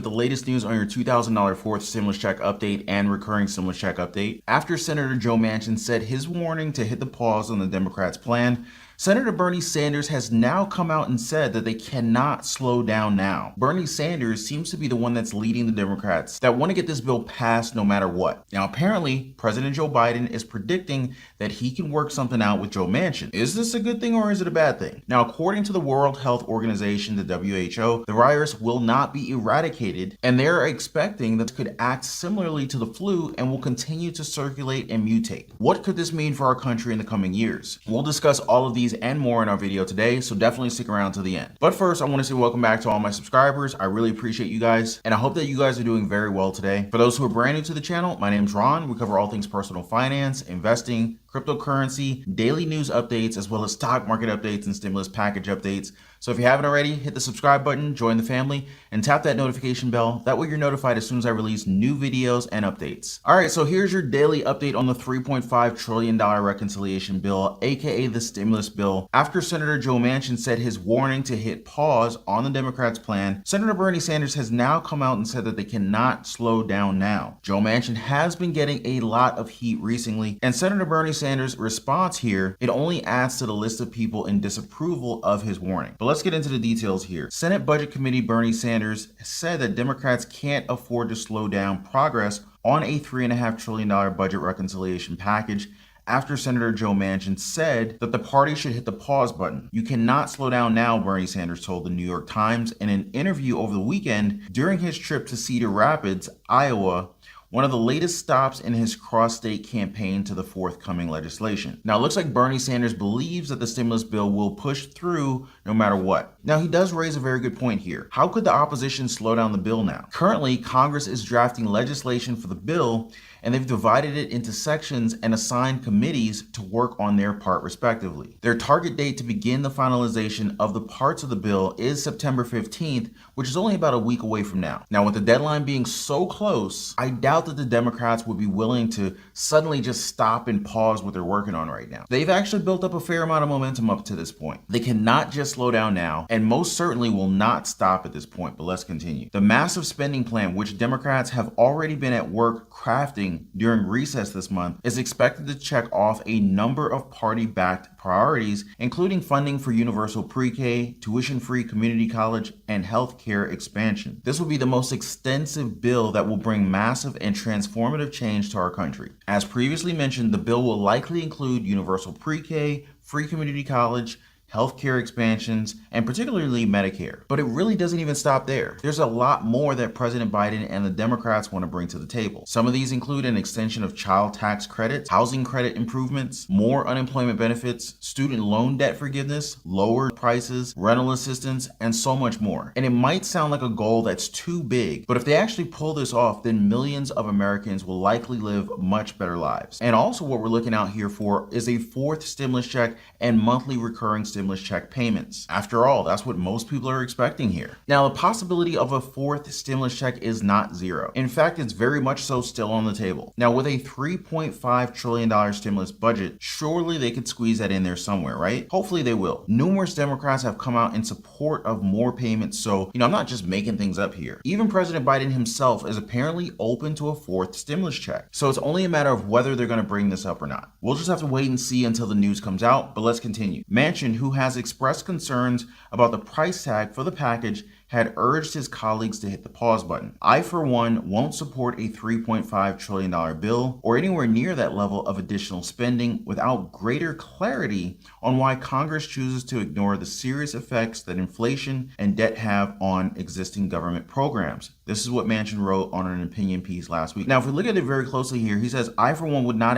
with the latest news on your $2,000 fourth stimulus check update and recurring stimulus check update. After Senator Joe Manchin said his warning to hit the pause on the Democrats' plan, Senator Bernie Sanders has now come out and said that they cannot slow down now. Bernie Sanders seems to be the one that's leading the Democrats that want to get this bill passed no matter what. Now, apparently, President Joe Biden is predicting that he can work something out with Joe Manchin. Is this a good thing or is it a bad thing? Now, according to the World Health Organization, the WHO, the virus will not be eradicated, and they're expecting that it could act similarly to the flu and will continue to circulate and mutate. What could this mean for our country in the coming years? We'll discuss all of these and more in our video today, so definitely stick around to the end. But first, I want to say welcome back to all my subscribers. I really appreciate you guys, and I hope that you guys are doing very well today. For those who are brand new to the channel, my name's Ron. We cover all things personal finance, investing, cryptocurrency, daily news updates, as well as stock market updates and stimulus package updates. So if you haven't already, hit the subscribe button, join the family, and tap that notification bell. That way you're notified as soon as I release new videos and updates. All right, so here's your daily update on the $3.5 trillion reconciliation bill, aka the stimulus bill. After Senator Joe Manchin said his warning to hit pause on the Democrats' plan, Senator Bernie Sanders has now come out and said that they cannot slow down now. Joe Manchin has been getting a lot of heat recently, and Senator Bernie Sanders' response here, it only adds to the list of people in disapproval of his warning. But let's get into the details here. Senate Budget Committee Bernie Sanders said that Democrats can't afford to slow down progress on a $3.5 trillion budget reconciliation package after Senator Joe Manchin said that the party should hit the pause button. You cannot slow down now, Bernie Sanders told the New York Times in an interview over the weekend during his trip to Cedar Rapids, Iowa, one of the latest stops in his cross-state campaign to the forthcoming legislation. Now, it looks like Bernie Sanders believes that the stimulus bill will push through no matter what. Now, he does raise a very good point here. How could the opposition slow down the bill now? Currently, Congress is drafting legislation for the bill, and they've divided it into sections and assigned committees to work on their part respectively. Their target date to begin the finalization of the parts of the bill is September 15th, which is only about a week away from now. Now, with the deadline being so close, I doubt that the Democrats would be willing to suddenly just stop and pause what they're working on right now. They've actually built up a fair amount of momentum up to this point. They cannot just slow down now, and most certainly will not stop at this point, but let's continue. The massive spending plan, which Democrats have already been at work crafting during recess this month, is expected to check off a number of party-backed priorities, including funding for universal pre-K, tuition-free community college, and healthcare expansion. This will be the most extensive bill that will bring massive and transformative change to our country. As previously mentioned, the bill will likely include universal pre-K, free community college, healthcare expansions, and particularly Medicare. But it really doesn't even stop there. There's a lot more that President Biden and the Democrats want to bring to the table. Some of these include an extension of child tax credits, housing credit improvements, more unemployment benefits, student loan debt forgiveness, lower prices, rental assistance, and so much more. And it might sound like a goal that's too big, but if they actually pull this off, then millions of Americans will likely live much better lives. And also what we're looking out here for is a fourth stimulus check and monthly recurring stimulus check payments. After all, that's what most people are expecting here. Now, the possibility of a fourth stimulus check is not zero. In fact, it's very much so still on the table. Now, with a $3.5 trillion stimulus budget, surely they could squeeze that in there somewhere, right? Hopefully they will. Numerous Democrats have come out in support of more payments, so, I'm not just making things up here. Even President Biden himself is apparently open to a fourth stimulus check. So it's only a matter of whether they're going to bring this up or not. We'll just have to wait and see until the news comes out, but let's continue. Manchin, who has expressed concerns about the price tag for the package, had urged his colleagues to hit the pause button. I, for one, won't support a $3.5 trillion bill or anywhere near that level of additional spending without greater clarity on why Congress chooses to ignore the serious effects that inflation and debt have on existing government programs. This is what Manchin wrote on an opinion piece last week. Now, if we look at it very closely here, he says, I, for one, would not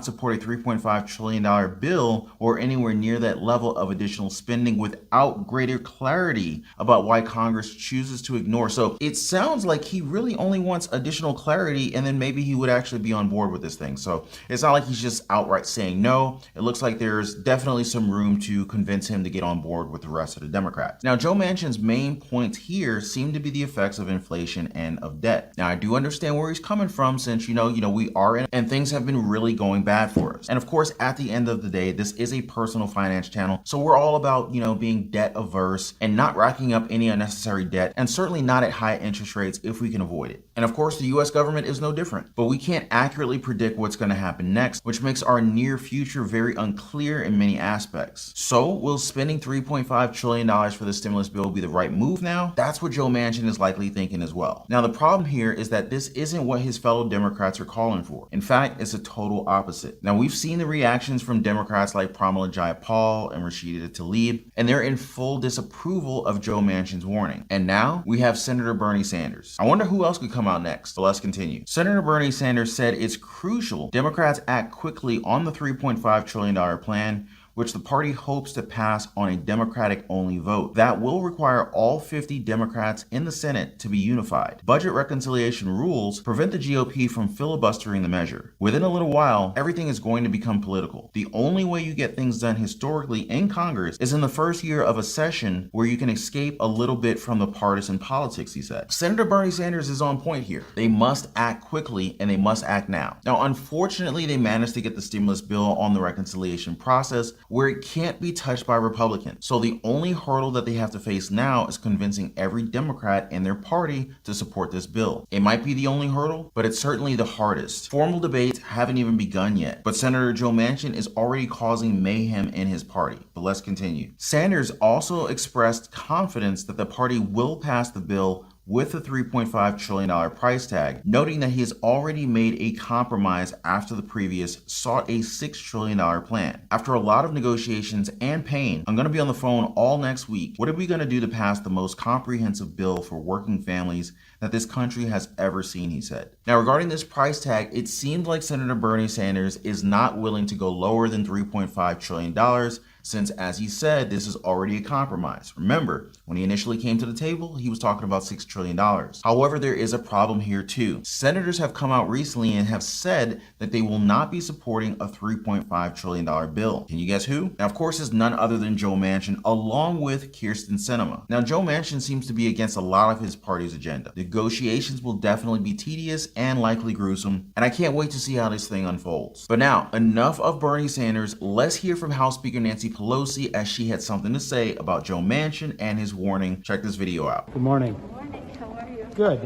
support a $3.5 trillion bill or anywhere near that level of additional spending without greater clarity about why Congress chooses to ignore. So it sounds like he really only wants additional clarity, and then maybe he would actually be on board with this thing. So it's not like he's just outright saying no. It looks like there's definitely some room to convince him to get on board with the rest of the Democrats. Now, Joe Manchin's main points here seem to be the effects of inflation and of debt. Now, I do understand where he's coming from, since we are in, and things have been really going bad for us. And of course, at the end of the day, this is a personal finance channel, so we're all about being debt averse and not racking up any unnecessary debt, and certainly not at high interest rates if we can avoid it. And of course, the US government is no different. But we can't accurately predict what's going to happen next, which makes our near future very unclear in many aspects. So, will spending $3.5 trillion for the stimulus bill be the right move now? That's what Joe Manchin is likely thinking as well. Now, the problem here is that this isn't what his fellow Democrats are calling for. In fact, it's a total opposite. Now, we've seen the reactions from Democrats like Pramila Jayapal and Rashida Tlaib, and they're in full disapproval of Joe Manchin's warning. And now we have Senator Bernie Sanders. I wonder who else could come out next, but let's continue. Senator Bernie Sanders said it's crucial Democrats act quickly on the $3.5 trillion plan, which the party hopes to pass on a Democratic-only vote. That will require all 50 Democrats in the Senate to be unified. Budget reconciliation rules prevent the GOP from filibustering the measure. Within a little while, everything is going to become political. The only way you get things done historically in Congress is in the first year of a session where you can escape a little bit from the partisan politics, he said. Senator Bernie Sanders is on point here. They must act quickly and they must act now. Now, unfortunately, they managed to get the stimulus bill on the reconciliation process where it can't be touched by Republicans. So the only hurdle that they have to face now is convincing every Democrat in their party to support this bill. It might be the only hurdle, but it's certainly the hardest. Formal debates haven't even begun yet, but Senator Joe Manchin is already causing mayhem in his party. But let's continue. Sanders also expressed confidence that the party will pass the bill with the $3.5 trillion price tag, noting that he has already made a compromise after the previous sought a $6 trillion plan. After a lot of negotiations and pain, I'm going to be on the phone all next week. What are we going to do to pass the most comprehensive bill for working families that this country has ever seen, he said. Now, regarding this price tag, it seemed like Senator Bernie Sanders is not willing to go lower than $3.5 trillion, since, as he said, this is already a compromise. Remember, when he initially came to the table, he was talking about $6 trillion. However, there is a problem here too. Senators have come out recently and have said that they will not be supporting a $3.5 trillion bill. Can you guess who? Now, of course, it's none other than Joe Manchin, along with Kyrsten Sinema. Now, Joe Manchin seems to be against a lot of his party's agenda. Negotiations will definitely be tedious and likely gruesome, and I can't wait to see how this thing unfolds. But now, enough of Bernie Sanders. Let's hear from House Speaker Nancy Pelosi as she had something to say about Joe Manchin and his warning. Check this video out. Good morning. Good morning. How are you? Good.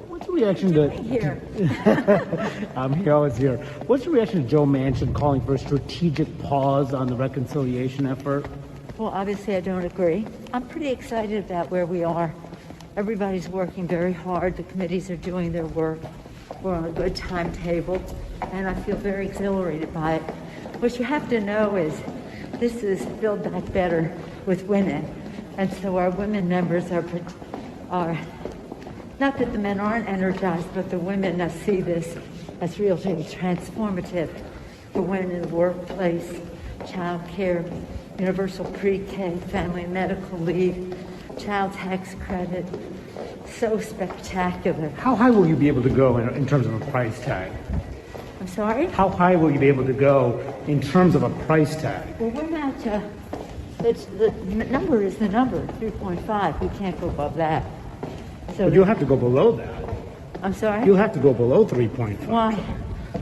What's your reaction to Here. I'm here, always here. What's your reaction to Joe Manchin calling for a strategic pause on the reconciliation effort? Well, obviously, I don't agree. I'm pretty excited about where we are. Everybody's working very hard. The committees are doing their work. We're on a good timetable, and I feel very exhilarated by it. What you have to know is this is Build Back Better with women, and so our women members are not that the men aren't energized, but the women see this as really transformative for women in the workplace, child care, universal pre-K, family and medical leave, child tax credit. So spectacular. How high will you be able to go in terms of a price tag? I'm sorry? How high will you be able to go in terms of a price tag? Well, we're not, it's the number is the number, 3.5. We can't go above that. So But you'll have to go below that. I'm sorry? You'll have to go below 3.5. Why?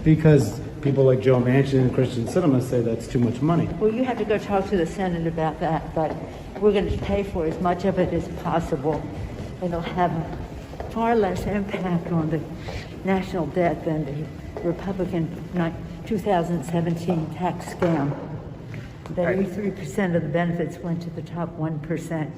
Because people like Joe Manchin and Kyrsten Sinema say that's too much money. Well, you have to go talk to the Senate about that, but we're going to pay for as much of it as possible. It'll have far less impact on the national debt than the Republican 2017 tax scam. That 83% of the benefits went to the top 1%,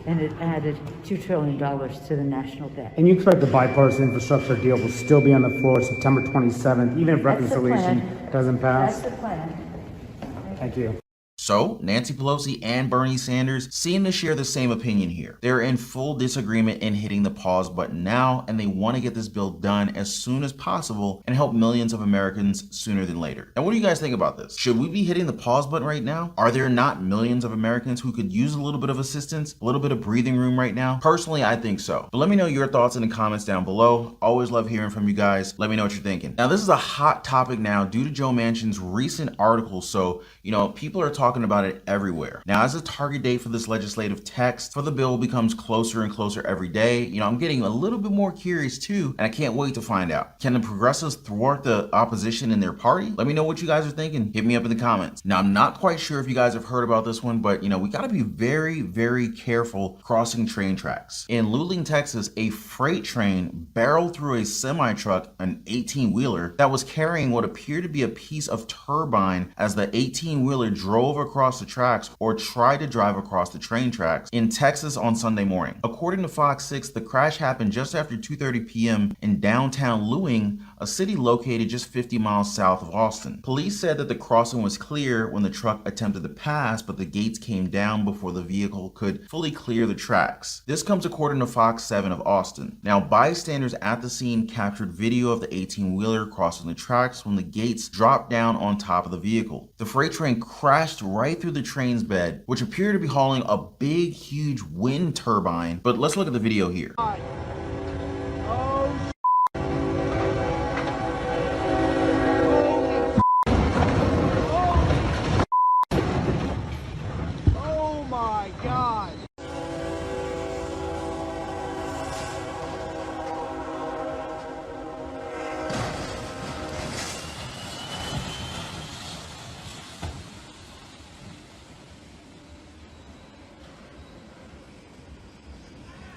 and it added $2 trillion to the national debt. And you expect the bipartisan infrastructure deal will still be on the floor September 27th, even if reconciliation doesn't pass? That's the plan. Thank you. So, Nancy Pelosi and Bernie Sanders seem to share the same opinion here. They're in full disagreement in hitting the pause button now, and they want to get this bill done as soon as possible and help millions of Americans sooner than later. Now, what do you guys think about this? Should we be hitting the pause button right now? Are there not millions of Americans who could use a little bit of assistance, a little bit of breathing room right now? Personally, I think so. But let me know your thoughts in the comments down below. Always love hearing from you guys. Let me know what you're thinking. Now, this is a hot topic now due to Joe Manchin's recent article. So, people are talking talking about it everywhere. Now, as the target date for this legislative text for the bill becomes closer and closer every day, I'm getting a little bit more curious too, and I can't wait to find out. Can the progressives thwart the opposition in their party? Let me know what you guys are thinking. Hit me up in the comments. Now, I'm not quite sure if you guys have heard about this one, but we got to be very, very careful crossing train tracks. In Luling, Texas, a freight train barreled through a semi-truck, an 18-wheeler, that was carrying what appeared to be a piece of turbine as the 18-wheeler drove across the tracks or tried to drive across the train tracks in Texas on Sunday morning. According to Fox 6, the crash happened just after 2:30 p.m. in downtown Luling, a city located just 50 miles south of Austin. Police said that the crossing was clear when the truck attempted to pass, but the gates came down before the vehicle could fully clear the tracks. This comes according to Fox 7 of Austin. Now, bystanders at the scene captured video of the 18-wheeler crossing the tracks when the gates dropped down on top of the vehicle. The freight train crashed right through the train's bed, which appeared to be hauling a big, huge wind turbine. But let's look at the video here. Oh my God!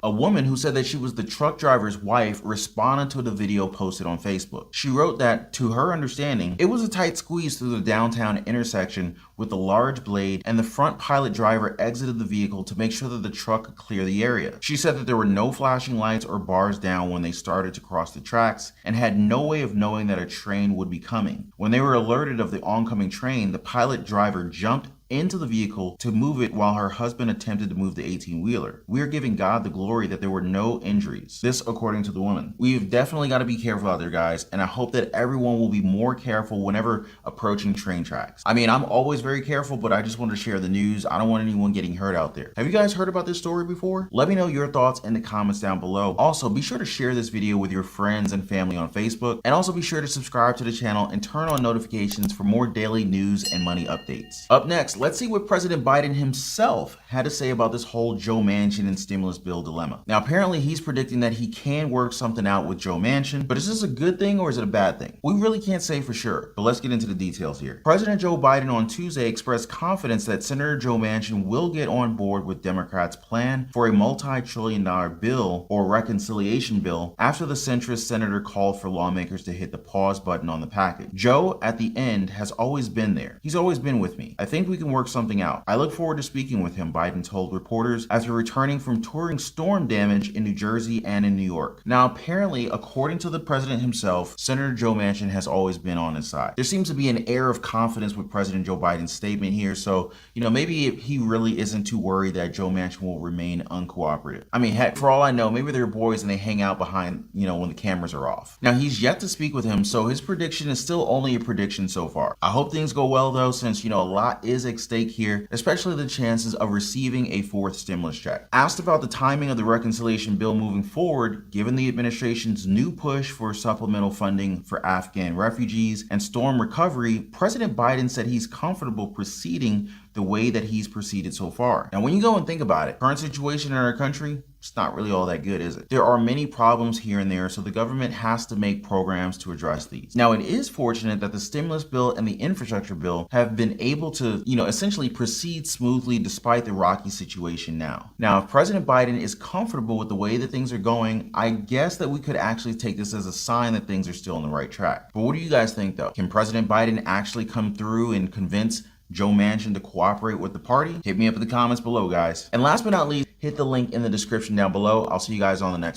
A woman who said that she was the truck driver's wife responded to the video posted on Facebook. She wrote that, to her understanding, it was a tight squeeze through the downtown intersection with a large blade, and the front pilot driver exited the vehicle to make sure that the truck could clear the area. She said that there were no flashing lights or bars down when they started to cross the tracks and had no way of knowing that a train would be coming. When they were alerted of the oncoming train, the pilot driver jumped into the vehicle to move it while her husband attempted to move the 18-wheeler. We are giving God the glory that there were no injuries. This according to the woman. We've definitely got to be careful out there, guys, and I hope that everyone will be more careful whenever approaching train tracks. I mean, I'm always very careful, but I just want to share the news. I don't want anyone getting hurt out there. Have you guys heard about this story before? Let me know your thoughts in the comments down below. Also, be sure to share this video with your friends and family on Facebook, and also be sure to subscribe to the channel and turn on notifications for more daily news and money updates. Up next, let's see what President Biden himself had to say about this whole Joe Manchin and stimulus bill dilemma. Now, apparently he's predicting that he can work something out with Joe Manchin, but is this a good thing or is it a bad thing? We really can't say for sure, but let's get into the details here. President Joe Biden on Tuesday expressed confidence that Senator Joe Manchin will get on board with Democrats' plan for a multi-trillion-dollar bill or reconciliation bill after the centrist senator called for lawmakers to hit the pause button on the package. Joe, at the end, has always been there. He's always been with me. I think we can work something out. I look forward to speaking with him, Biden told reporters after returning from touring storm damage in New Jersey and in New York. Now, apparently, according to the president himself, Senator Joe Manchin has always been on his side. There seems to be an air of confidence with President Joe Biden's statement here, so, maybe he really isn't too worried that Joe Manchin will remain uncooperative. I mean, heck, for all I know, maybe they're boys and they hang out behind, when the cameras are off. Now, he's yet to speak with him, so his prediction is still only a prediction so far. I hope things go well, though, since, a lot is at stake here, especially the chances of receiving a fourth stimulus check. Asked about the timing of the reconciliation bill moving forward, given the administration's new push for supplemental funding for Afghan refugees and storm recovery, President Biden said he's comfortable proceeding the way that he's proceeded so far. Now, when you go and think about it, current situation in our country, it's not really all that good, is it? There are many problems here and there, so the government has to make programs to address these. Now, it is fortunate that the stimulus bill and the infrastructure bill have been able to, essentially proceed smoothly despite the rocky situation now. Now, if President Biden is comfortable with the way that things are going, I guess that we could actually take this as a sign that things are still on the right track. But what do you guys think, though? Can President Biden actually come through and convince Joe Manchin to cooperate with the party? Hit me up in the comments below, guys. And last but not least, hit the link in the description down below. I'll see you guys on the next one.